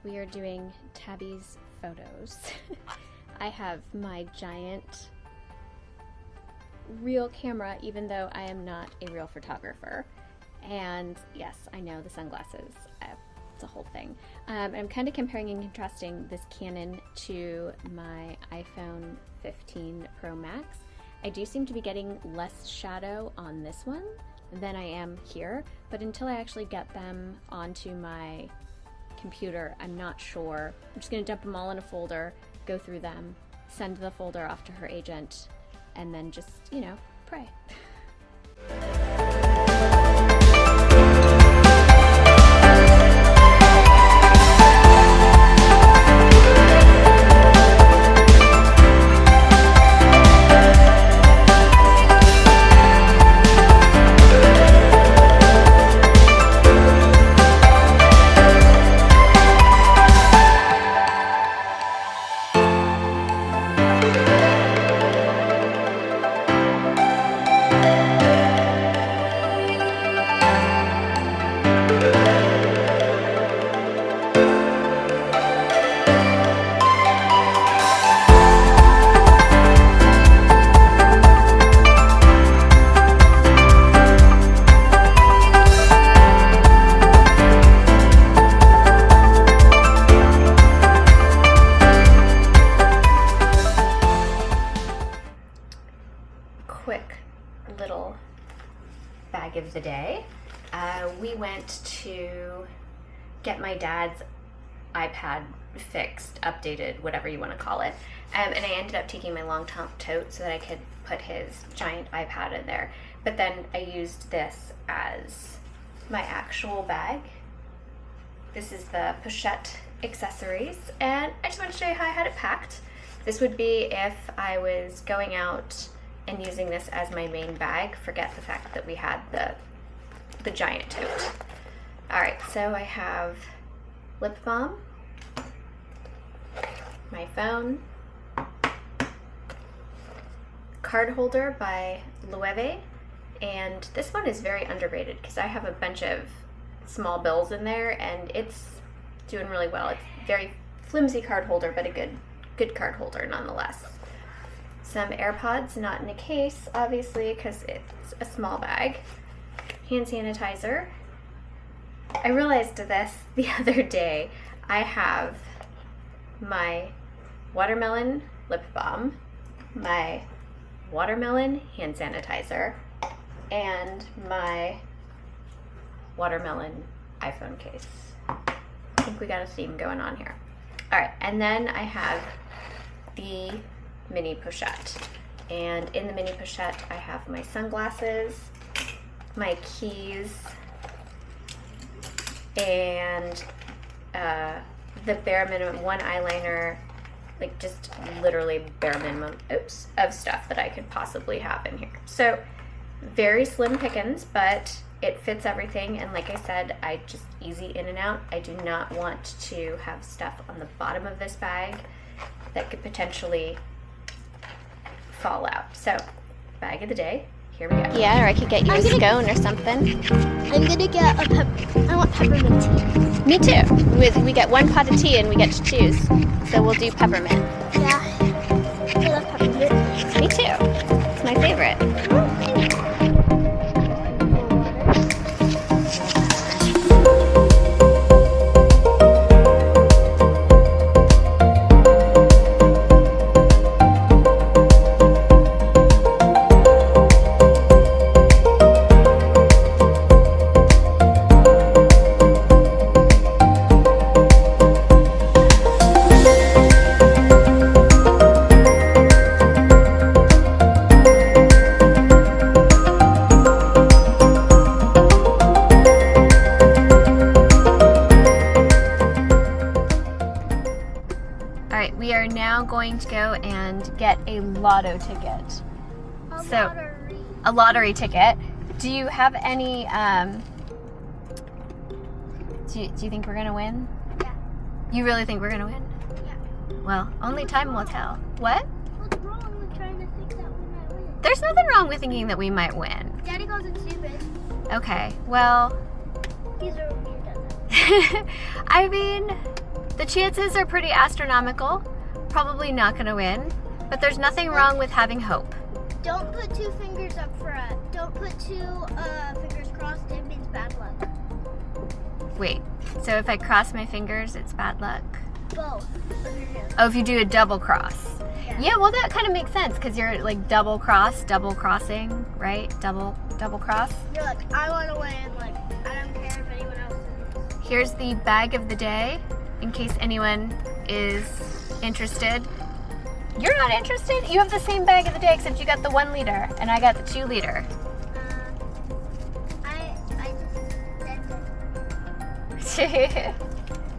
we are doing Tabby's photos. I have my giant real camera, even though I am not a real photographer. And yes, I know, the sunglasses, it's a whole thing. I'm kind of comparing and contrasting this Canon to my iPhone 15 Pro Max. I do seem to be getting less shadow on this one than I am here, but until I actually get them onto my computer, I'm not sure. I'm just gonna dump them all in a folder, go through them, send the folder off to her agent, and then just, you know, pray. Quick little bag of the day. We went to get my dad's iPad fixed, updated, whatever you want to call it, and I ended up taking my long top tote so that I could put his giant iPad in there, but then I used this as my actual bag. This is the pochette accessories, and I just wanted to show you how I had it packed. This would be if I was going out and using this as my main bag. Forget the fact that we had the giant tote. All right, so I have lip balm, my phone, card holder by Louis Vuitton, and this one is very underrated because I have a bunch of small bills in there and it's doing really well. It's a very flimsy card holder, but a good card holder nonetheless. Some AirPods, not in a case, obviously, because it's a small bag. Hand sanitizer. I realized this the other day. I have my watermelon lip balm, my watermelon hand sanitizer, and my watermelon iPhone case. I think we got a theme going on here. All right, and then I have the mini pochette, and in the mini pochette I have my sunglasses, my keys, and the bare minimum, one eyeliner, like just literally bare minimum of stuff that I could possibly have in here. So very slim pickings, but it fits everything, and like I said, I just easy in and out. I do not want to have stuff on the bottom of this bag that could potentially fall out. So, bag of the day, here we go. Yeah, or I could get you a scone or something. I'm gonna get I want peppermint tea. Me too. We get one pot of tea and we get to choose. So we'll do peppermint. Yeah, I love peppermint. Me too. It's my favorite. We are now going to go and get a lotto ticket. A lottery ticket. Do you have any, do you think we're gonna win? Yeah. You really think we're gonna win? Yeah. Well, only time will tell. What? What's wrong with trying to think that we might win? There's nothing wrong with thinking that we might win. Daddy calls it stupid. Okay, well. He's a weird doesn't. I mean, The chances are pretty astronomical. Probably not going to win, but there's nothing wrong with having hope. Don't put two fingers up front. Don't put two fingers crossed. It means bad luck. Wait, so if I cross my fingers, it's bad luck? Both. Oh, if you do a double cross. Yeah, well that kind of makes sense because you're like double crossing, right? Double cross. You're like, I want to win. Like, I don't care if anyone else is. Here's the bag of the day in case anyone is interested. You're not interested? You have the same bag of the day except you got the 1 liter and I got the 2 liter. I just said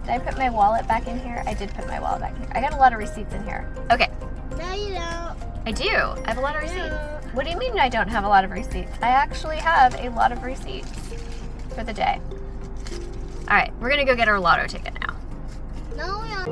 Did I put my wallet back in here? I did put my wallet back in here. I got a lot of receipts in here. Okay. no, you don't. I do. I have a lot of receipts. What do you mean I don't have a lot of receipts? I actually have a lot of receipts for the day. All right, we're gonna go get our lotto ticket now. No, we don't.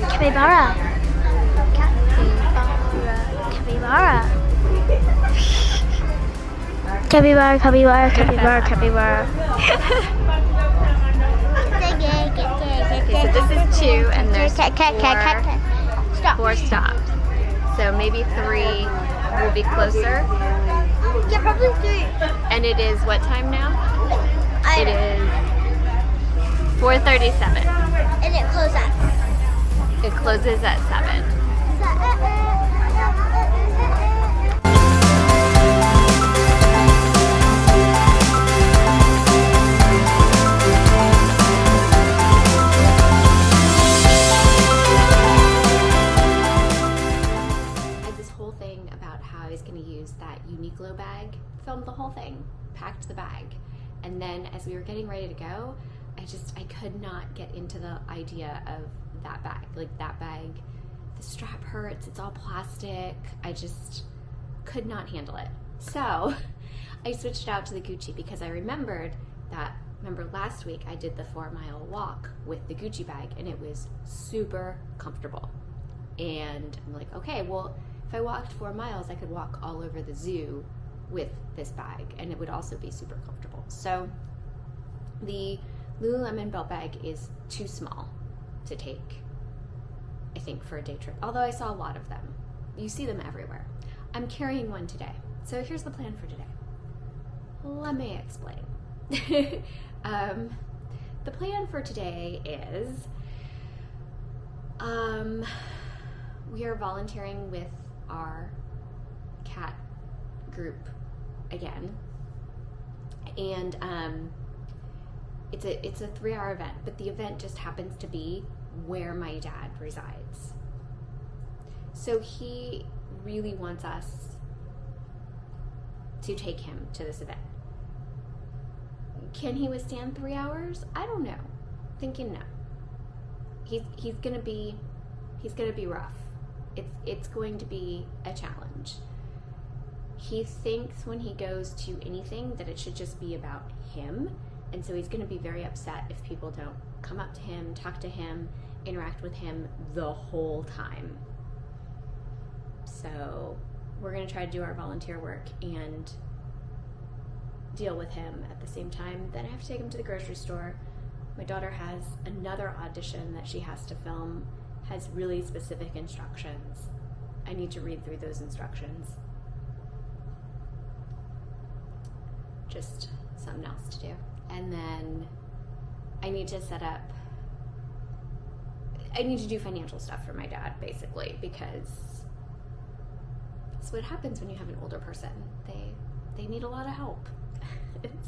Capybara. Capybara. Capybara, capybara, capybara, capybara. Okay, so this is 2 and there's Stop. 4 stops. So maybe 3 will be closer. Yeah, probably 3. And it is what time now? I It is 4:37. And it closes at. It closes at 7. That Uniqlo bag, filmed the whole thing, packed the bag, and then as we were getting ready to go, I could not get into the idea of that bag. Like that bag, the strap hurts, it's all plastic. I just could not handle it. So I switched out to the Gucci because I remember last week I did the 4-mile walk with the Gucci bag and it was super comfortable. And I'm like, okay, well, if I walked 4 miles, I could walk all over the zoo with this bag and it would also be super comfortable. So the Lululemon belt bag is too small to take, I think, for a day trip. Although I saw a lot of them. You see them everywhere. I'm carrying one today. So here's the plan for today. Let me explain. The plan for today is we are volunteering with our cat group again, and it's a 3-hour event, but the event just happens to be where my dad resides. So he really wants us to take him to this event. Can he withstand 3 hours? I don't know. Thinking no. he's gonna be rough. It's going to be a challenge. He thinks when he goes to anything that it should just be about him, and so he's going to be very upset if people don't come up to him, talk to him, interact with him the whole time. So we're going to try to do our volunteer work and deal with him at the same time. Then I have to take him to the grocery store. My daughter has another audition that she has to film, has really specific instructions. I need to read through those instructions. Just something else to do. And then I need to do financial stuff for my dad, basically, because that's what happens when you have an older person. They need a lot of help.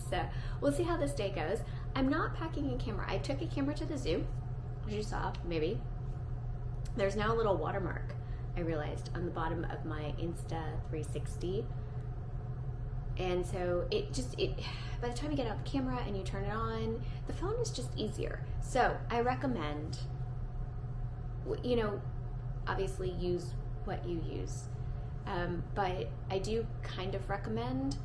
So we'll see how this day goes. I'm not packing a camera. I took a camera to the zoo, as you saw, maybe. There's now a little watermark, I realized, on the bottom of my Insta 360. And so by the time you get out the camera and you turn it on, the phone is just easier. So I recommend, obviously use what you use. But I do kind of recommend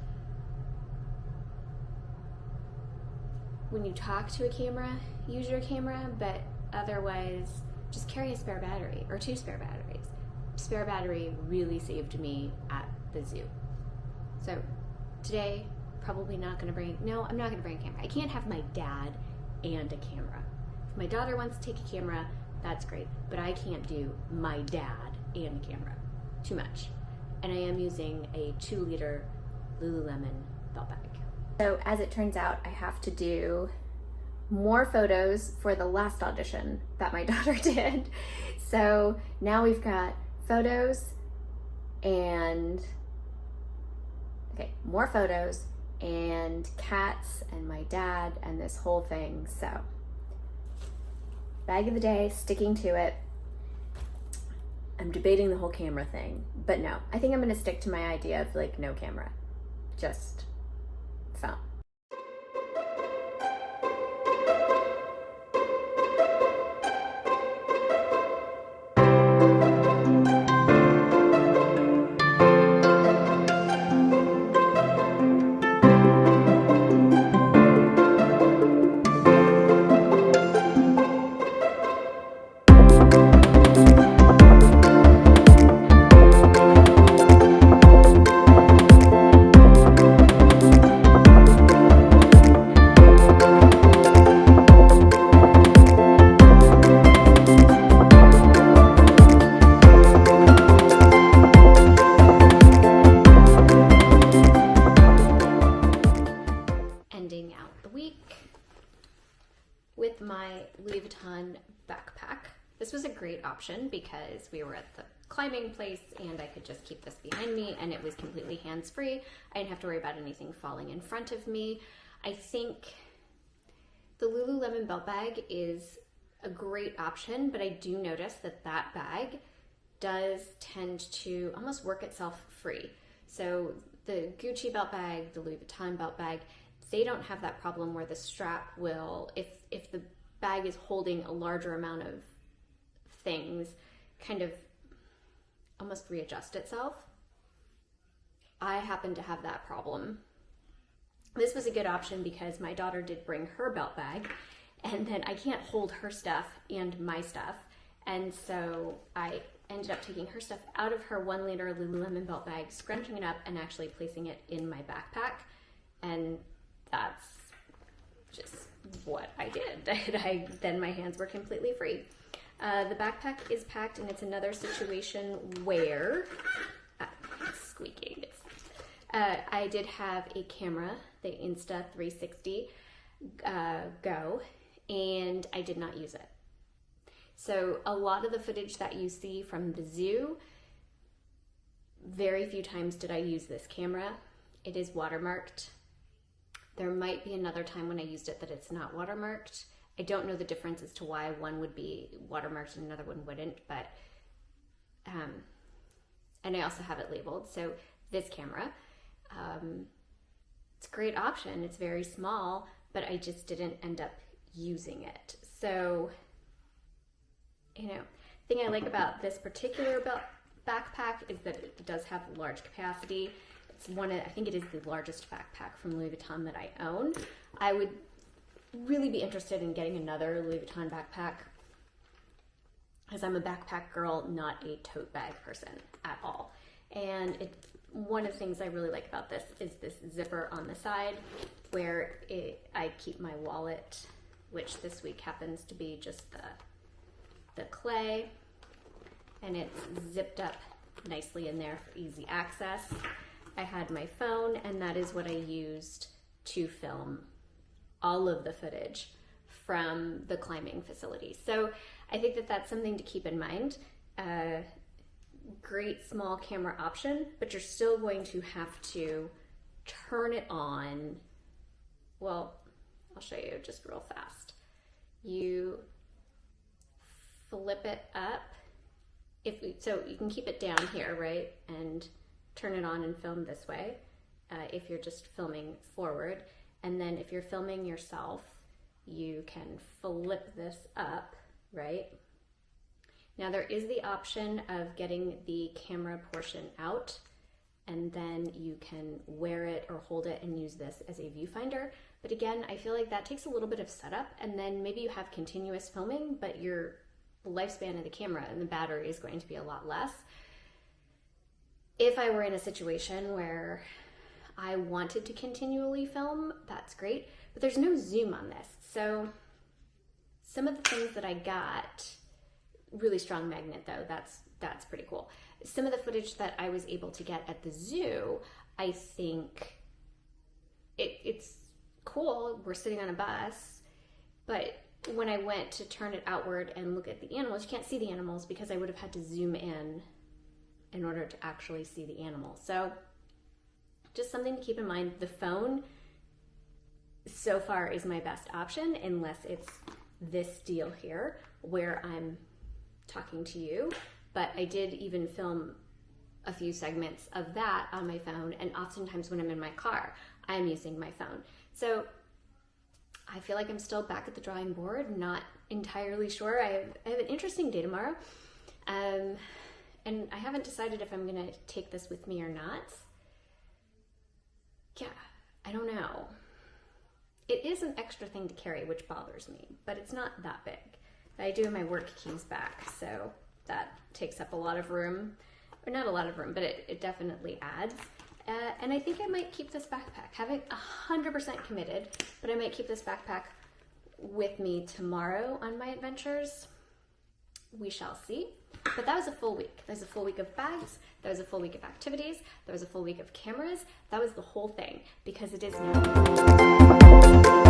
when you talk to a camera, use your camera, but otherwise just carry a spare battery or 2 spare batteries. Spare battery really saved me at the zoo. So today, probably not going to bring, no, I'm not going to bring a camera. I can't have my dad and a camera. If my daughter wants to take a camera, that's great, but I can't do my dad and a camera. Too much. And I am using a 2-liter Lululemon belt bag. So as it turns out, I have to do more photos for the last audition that my daughter did. So now we've got photos and, more photos and cats and my dad and this whole thing. So bag of the day, sticking to it. I'm debating the whole camera thing, but no, I think I'm gonna stick to my idea of no camera, just phone. With my Louis Vuitton backpack. This was a great option because we were at the climbing place and I could just keep this behind me and it was completely hands-free. I didn't have to worry about anything falling in front of me. I think the Lululemon belt bag is a great option, but I do notice that bag does tend to almost work itself free. So the Gucci belt bag, the Louis Vuitton belt bag, they don't have that problem where the strap will, if the bag is holding a larger amount of things, kind of almost readjust itself. I happen to have that problem. This was a good option because my daughter did bring her belt bag, and then I can't hold her stuff and my stuff, and so I ended up taking her stuff out of her 1-liter Lululemon belt bag, scrunching it up, and actually placing it in my backpack, and that's just what I did. Then my hands were completely free. The backpack is packed, and it's another situation where it's squeaking. I did have a camera, the Insta 360 Go, and I did not use it. So a lot of the footage that you see from the zoo, very few times did I use this camera. It is watermarked. There might be another time when I used it that it's not watermarked. I don't know the difference as to why one would be watermarked and another one wouldn't, but, and I also have it labeled. So this camera, it's a great option. It's very small, but I just didn't end up using it. So thing I like about this particular backpack is that it does have large capacity. It's I think it is the largest backpack from Louis Vuitton that I own. I would really be interested in getting another Louis Vuitton backpack, because I'm a backpack girl, not a tote bag person at all. And one of the things I really like about this is this zipper on the side where I keep my wallet, which this week happens to be just the clay, and it's zipped up nicely in there for easy access. I had my phone, and that is what I used to film all of the footage from the climbing facility. So I think that that's something to keep in mind. Great small camera option, but you're still going to have to turn it on. Well, I'll show you just real fast. You flip it up. So you can keep it down here, right? And turn it on and film this way if you're just filming forward. And then if you're filming yourself, you can flip this up, right? Now there is the option of getting the camera portion out, and then you can wear it or hold it and use this as a viewfinder. But again, I feel like that takes a little bit of setup, and then maybe you have continuous filming, but your lifespan of the camera and the battery is going to be a lot less. If I were in a situation where I wanted to continually film, that's great, but there's no zoom on this. So some of the things that I got, really strong magnet though, that's pretty cool. Some of the footage that I was able to get at the zoo, I think it's cool. We're sitting on a bus, but when I went to turn it outward and look at the animals, you can't see the animals because I would have had to zoom in order to actually see the animals. So just something to keep in mind. The phone so far is my best option, unless it's this deal here where I'm talking to you. But I did even film a few segments of that on my phone, and oftentimes when I'm in my car, I'm using my phone. So I feel like I'm still back at the drawing board, not entirely sure. I have an interesting day tomorrow, and I haven't decided if I'm gonna take this with me or not. Yeah, I don't know. It is an extra thing to carry, which bothers me, but it's not that big. I do have my work keys back, so that takes up a lot of room, or not a lot of room, but it definitely adds. And I think I might keep this backpack. Haven't 100% committed, but I might keep this backpack with me tomorrow on my adventures. We shall see. But that was a full week. That was a full week of bags. That was a full week of activities. That was a full week of cameras. That was the whole thing, because it is now